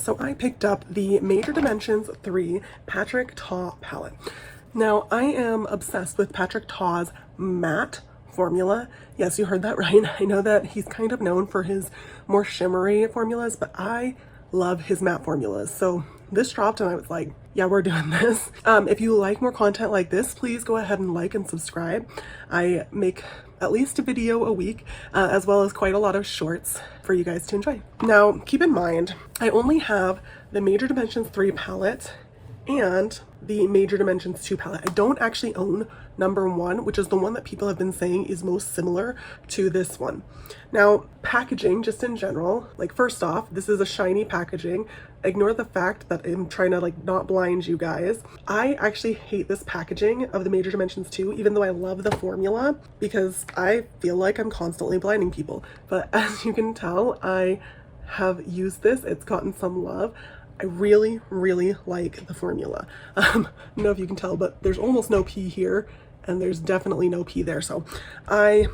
So I picked up the Major Dimensions 3 Patrick Ta palette. Now, I am obsessed with Patrick Ta's matte formula. Yes, you heard that right. I know that he's kind of known for his more shimmery formulas, but I love his matte formulas. So this dropped and I was like, yeah, we're doing this. If you like more content like this, please go ahead and like and subscribe. I make at least a video a week, as well as quite a lot of shorts for you guys to enjoy. Now, keep in mind, I only have the Major Dimensions 3 palette and the Major Dimensions 2 palette. I don't actually own number 1, which is the one that people have been saying is most similar to this one. Now, packaging, just in general, like first off, this is a shiny packaging. Ignore the fact that I'm trying to like not blind you guys. I actually hate this packaging of the Major Dimensions 2, even though I love the formula, because I feel like I'm constantly blinding people. But as you can tell, I have used this. It's gotten some love. I really, really like the formula. I don't know if you can tell, but there's almost no pee here and there's definitely no pee there. So I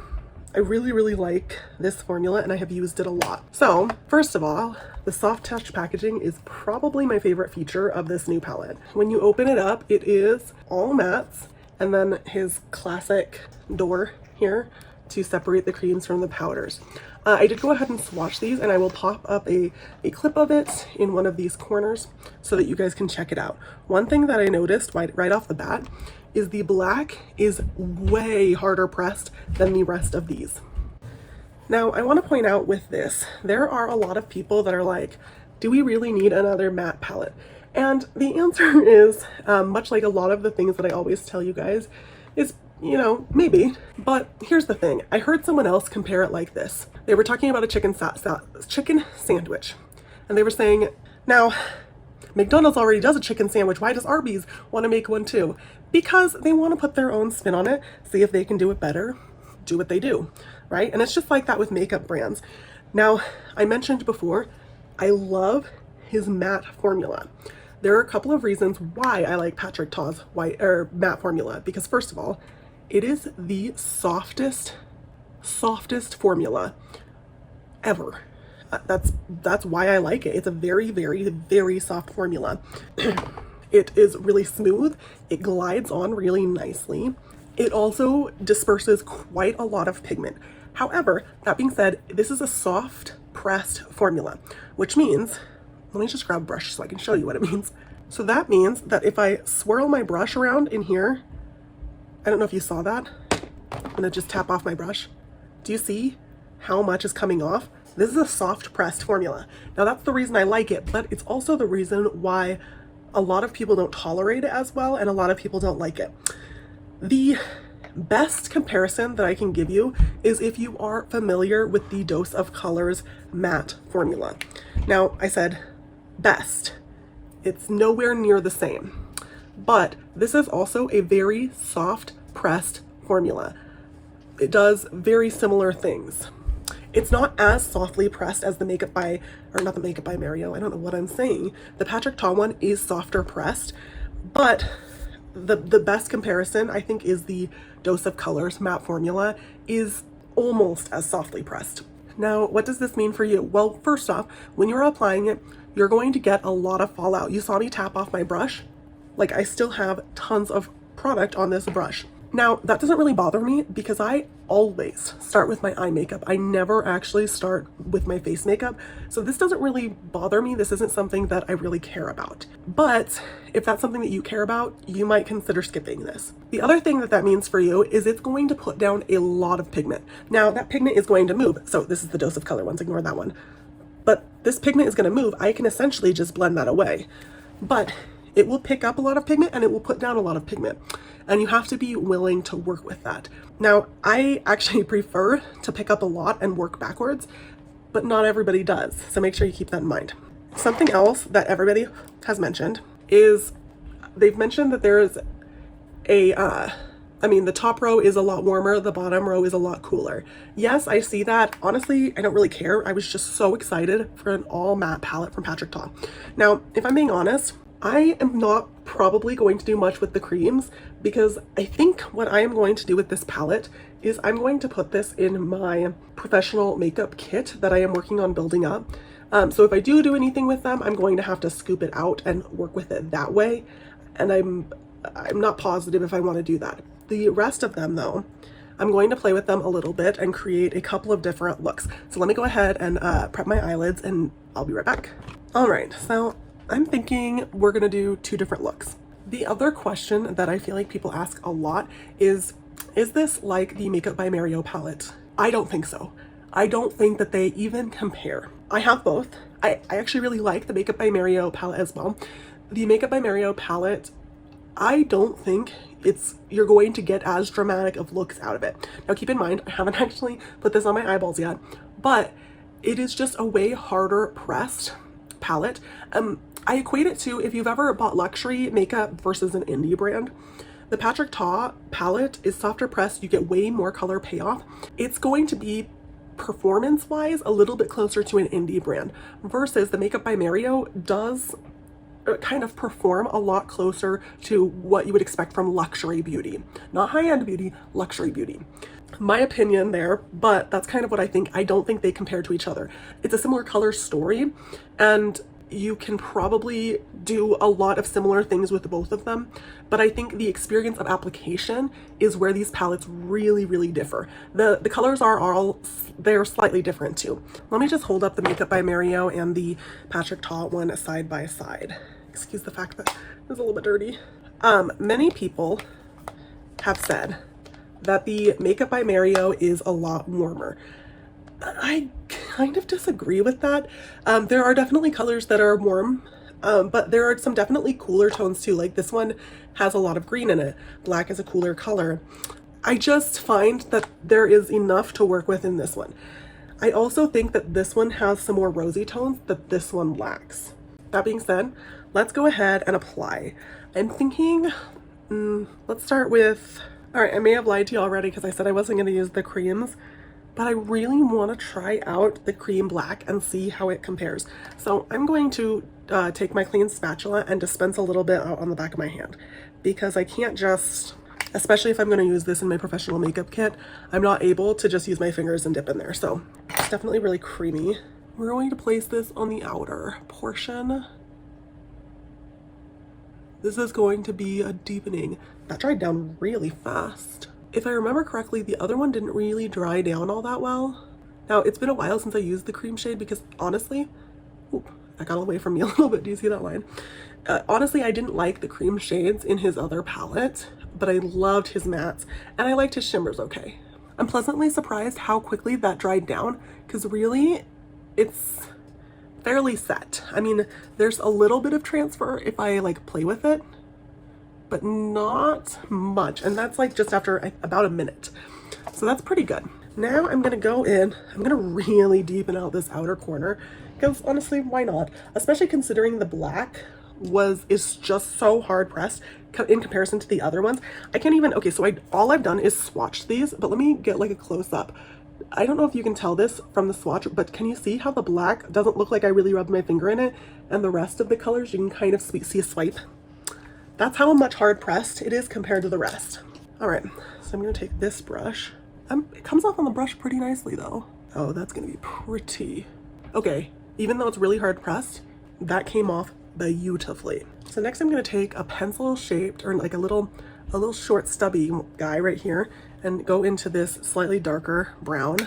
really, really like this formula and I have used it a lot. So first of all, the soft touch packaging is probably my favorite feature of this new palette. When you open it up, it is all mattes and then his classic door here to separate the creams from the powders. I did go ahead and swatch these and I will pop up a clip of it in one of these corners so that you guys can check it out. One thing that I noticed right off the bat is the black is way harder pressed than the rest of these. Now, I want to point out with this, there are a lot of people that are like, do we really need another matte palette? And the answer is, much like a lot of the things that I always tell you guys, is, you know, maybe. But here's the thing. I heard someone else compare it like this. They were talking about a chicken sandwich. And they were saying, now, McDonald's already does a chicken sandwich. Why does Arby's want to make one too? Because they want to put their own spin on it, see if they can do it better, do what they do, right? And it's just like that with makeup brands. Now, I mentioned before, I love his matte formula. There are a couple of reasons why I like Patrick Ta's matte formula. Because first of all, it is the softest formula ever. That's why I like it. It's a very, very, very soft formula. It is really smooth. It glides on really nicely. It also disperses quite a lot of pigment. However, that being said, this is a soft pressed formula, which means, let me just grab a brush so I can show you what it means. So that means that if I swirl my brush around in here, I don't know if you saw that. I'm gonna just tap off my brush. Do you see how much is coming off? This is a soft pressed formula. Now that's the reason I like it, but it's also the reason why a lot of people don't tolerate it as well and a lot of people don't like it. The best comparison that I can give you is if you are familiar with the Dose of Colors matte formula. Now, I said best. It's nowhere near the same. But this is also a very soft pressed formula. It does very similar things. It's not as softly pressed as the Makeup by, or not the Makeup by Mario, I don't know what I'm saying. The Patrick Ta one is softer pressed, but the best comparison I think is the Dose of Colors matte formula is almost as softly pressed. Now, what does this mean for you? Well, first off, when you're applying it, you're going to get a lot of fallout. You saw me tap off my brush. Like, I still have tons of product on this brush. Now, that doesn't really bother me because I always start with my eye makeup. I never actually start with my face makeup. So this doesn't really bother me. This isn't something that I really care about. But if that's something that you care about, you might consider skipping this. The other thing that means for you is it's going to put down a lot of pigment. Now, that pigment is going to move. So this is the Dose of Color ones, ignore that one. But this pigment is going to move. I can essentially just blend that away. But it will pick up a lot of pigment and it will put down a lot of pigment. And you have to be willing to work with that. Now, I actually prefer to pick up a lot and work backwards, but not everybody does. So make sure you keep that in mind. Something else that everybody has mentioned is they've mentioned that there is the top row is a lot warmer, the bottom row is a lot cooler. Yes, I see that. Honestly, I don't really care. I was just so excited for an all matte palette from Patrick Ta. Now, if I'm being honest, I am not probably going to do much with the creams because I think what I am going to do with this palette is I'm going to put this in my professional makeup kit that I am working on building up. So if I do anything with them, I'm going to have to scoop it out and work with it that way. And I'm not positive if I want to do that. The rest of them though, I'm going to play with them a little bit and create a couple of different looks. So let me go ahead and prep my eyelids and I'll be right back. All right, so I'm thinking we're gonna do 2 different looks. The other question that I feel like people ask a lot is this like the Makeup by Mario palette? I don't think so. I don't think that they even compare. I have both. I actually really like the Makeup by Mario palette as well. The Makeup by Mario palette, I don't think you're going to get as dramatic of looks out of it. Now keep in mind, I haven't actually put this on my eyeballs yet, but it is just a way harder pressed palette. I equate it to if you've ever bought luxury makeup versus an indie brand. The Patrick Ta palette is softer pressed, you get way more color payoff. It's going to be performance-wise a little bit closer to an indie brand versus the Makeup by Mario does kind of perform a lot closer to what you would expect from luxury beauty. Not high-end beauty, luxury beauty. My opinion there, but that's kind of what I think. I don't think they compare to each other. It's a similar color story, and you can probably do a lot of similar things with both of them, but I think the experience of application is where these palettes really, really differ. The colors are they're slightly different too. Let me just hold up the Makeup by Mario and the Patrick Ta one side by side. Excuse the fact that it's a little bit dirty. Many people have said that the Makeup by Mario is a lot warmer. I kind of disagree with that. There are definitely colors that are warm, but there are some definitely cooler tones too. Like this one has a lot of green in it. Black is a cooler color. I just find that there is enough to work with in this one. I also think that this one has some more rosy tones that this one lacks. That being said, let's go ahead and apply. I'm thinking, let's start with, all right, I may have lied to you already because I said I wasn't going to use the creams, but I really want to try out the cream black and see how it compares. So I'm going to take my clean spatula and dispense a little bit out on the back of my hand because I can't just, especially if I'm going to use this in my professional makeup kit, I'm not able to just use my fingers and dip in there. So it's definitely really creamy. We're going to place this on the outer portion. This is going to be a deepening. That dried down really fast. If I remember correctly, the other one didn't really dry down all that well. Now, it's been a while since I used the cream shade because honestly, that got away from me a little bit. Do you see that line? Honestly, I didn't like the cream shades in his other palette, but I loved his mattes and I liked his shimmers okay. I'm pleasantly surprised how quickly that dried down because really it's fairly set. I mean, there's a little bit of transfer if I like play with it, but not much. And that's like just after about a minute. So that's pretty good. Now I'm gonna go in, I'm gonna really deepen out this outer corner because honestly, why not? Especially considering the black is just so hard pressed in comparison to the other ones. I can't even, okay, so all I've done is swatch these, but let me get like a close up. I don't know if you can tell this from the swatch, but can you see how the black doesn't look like I really rubbed my finger in it? And the rest of the colors, you can kind of see a swipe. That's how much hard pressed it is compared to the rest. All right, so I'm gonna take this brush. It comes off on the brush pretty nicely though. Oh, that's gonna be pretty. Okay, even though it's really hard pressed, that came off beautifully. So next I'm gonna take a pencil shaped or like a little short stubby guy right here and go into this slightly darker brown.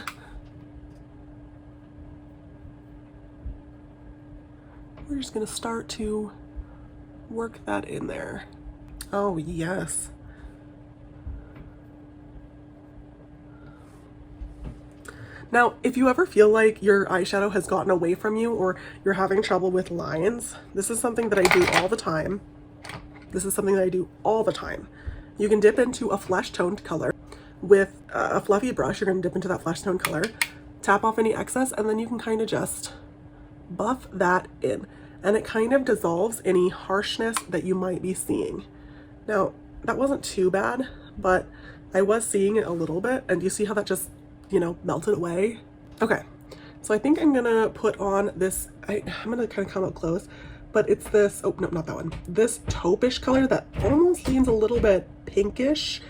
We're just gonna start to work that in there. Oh yes. Now, if you ever feel like your eyeshadow has gotten away from you or you're having trouble with lines, this is something that I do all the time. You can dip into a flesh toned color with a fluffy brush. You're going to dip into that flesh toned color, tap off any excess, and then you can kind of just buff that in. And it kind of dissolves any harshness that you might be seeing. Now, that wasn't too bad, but I was seeing it a little bit. And you see how that just, you know, melted away? Okay, so I think I'm gonna put on this, I'm gonna kind of come up close, but it's this, oh no, not that one. This taupe-ish color that almost leans a little bit pinkish,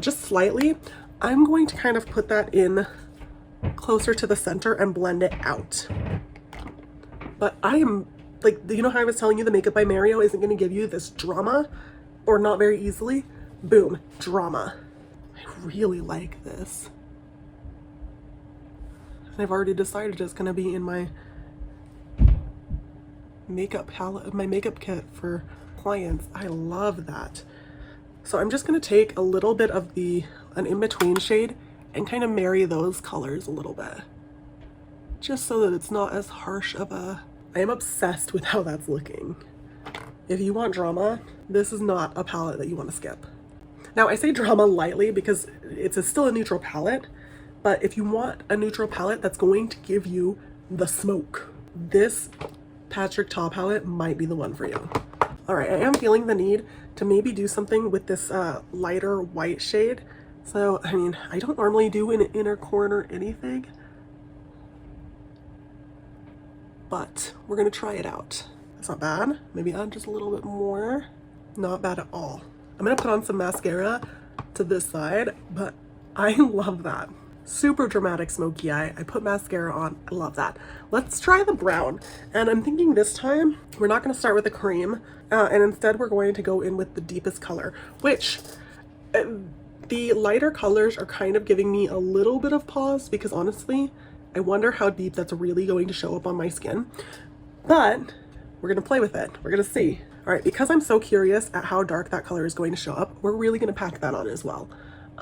just slightly. I'm going to kind of put that in closer to the center and blend it out. But I am, like, you know how I was telling you the Makeup by Mario isn't going to give you this drama, or not very easily? Boom, drama. I really like this. And I've already decided it's going to be in my makeup palette, my makeup kit for clients. I love that. So I'm just going to take a little bit of an in-between shade and kind of marry those colors a little bit, just so that it's not as harsh of a... I am obsessed with how that's looking. If you want drama, this is not a palette that you want to skip. Now, I say drama lightly because it's still a neutral palette, but if you want a neutral palette that's going to give you the smoke, this Patrick Ta palette might be the one for you. All right, I am feeling the need to maybe do something with this lighter white shade. So, I mean, I don't normally do an inner corner anything, but we're gonna try it out. It's not bad. Maybe add just a little bit more. Not bad at all. I'm gonna put on some mascara to this side, but I love that. Super dramatic smoky eye. I put mascara on. I love that. Let's try the brown. And I'm thinking this time we're not gonna start with the cream, and instead we're going to go in with the deepest color, which the lighter colors are kind of giving me a little bit of pause because honestly, I wonder how deep that's really going to show up on my skin. But we're gonna play with it. We're gonna see. All right, because I'm so curious at how dark that color is going to show up, we're really gonna pack that on as well.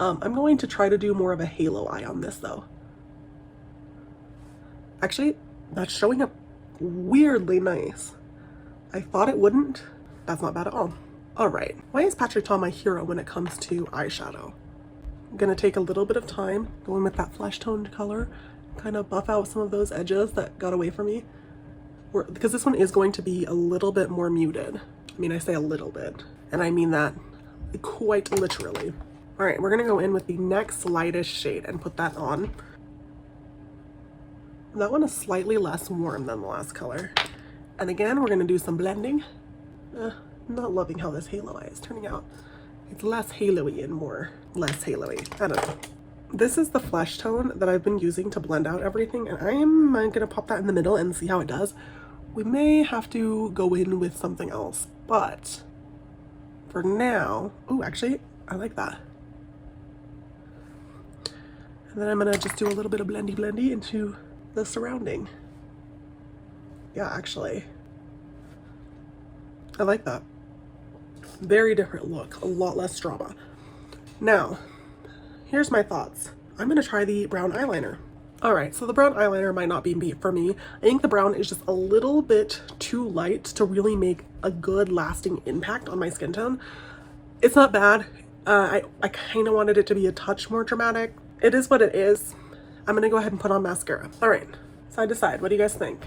I'm going to try to do more of a halo eye on this though. Actually, that's showing up weirdly nice. I thought it wouldn't. That's not bad at all. All right, why is Patrick Ta my hero when it comes to eyeshadow? I'm gonna take a little bit of time going with that flesh toned color, kind of buff out some of those edges that got away from me. Because this one is going to be a little bit more muted. I mean, I say a little bit, and I mean that quite literally. All right, we're gonna go in with the next lightest shade and put that on. That one is slightly less warm than the last color. And again, we're gonna do some blending. I'm not loving how this halo eye is turning out. It's less halo-y and more less halo-y. I don't know. This is the flesh tone that I've been using to blend out everything, and I am gonna pop that in the middle and see how it does. We may have to go in with something else, but for now, oh, actually, I like that. And then I'm gonna just do a little bit of blendy into the surrounding. Yeah, actually, I like that. Very different look, a lot less drama. Now, here's my thoughts. I'm gonna try the brown eyeliner. All right, so the brown eyeliner might not be for me. I think the brown is just a little bit too light to really make a good lasting impact on my skin tone. It's not bad. I kind of wanted it to be a touch more dramatic. It is what it is. I'm gonna go ahead and put on mascara. All right, side to side, what do you guys think?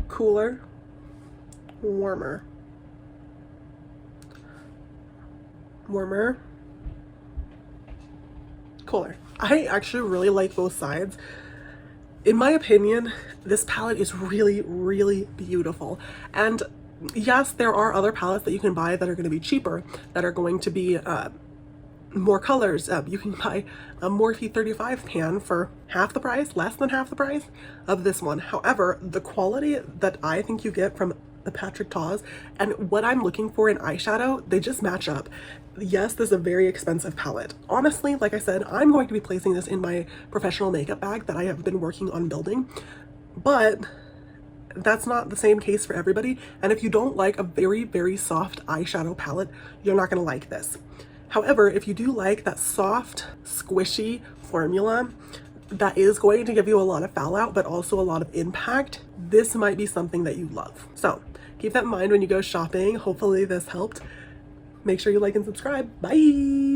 Cooler, warmer, warmer, cooler. I actually really like both sides. In my opinion, this palette is really, really beautiful. And yes, there are other palettes that you can buy that are going to be cheaper, that are going to be more colors. You can buy a Morphe 35 pan for half the price, less than half the price of this one. However, the quality that I think you get from the Patrick Ta's and what I'm looking for in eyeshadow, they just match up. Yes, this is a very expensive palette. Honestly, like I said, I'm going to be placing this in my professional makeup bag that I have been working on building, but that's not the same case for everybody. And if you don't like a very, very soft eyeshadow palette, you're not gonna like this. However, if you do like that soft, squishy formula that is going to give you a lot of fallout, but also a lot of impact, this might be something that you love. So keep that in mind when you go shopping. Hopefully this helped. Make sure you like and subscribe. Bye.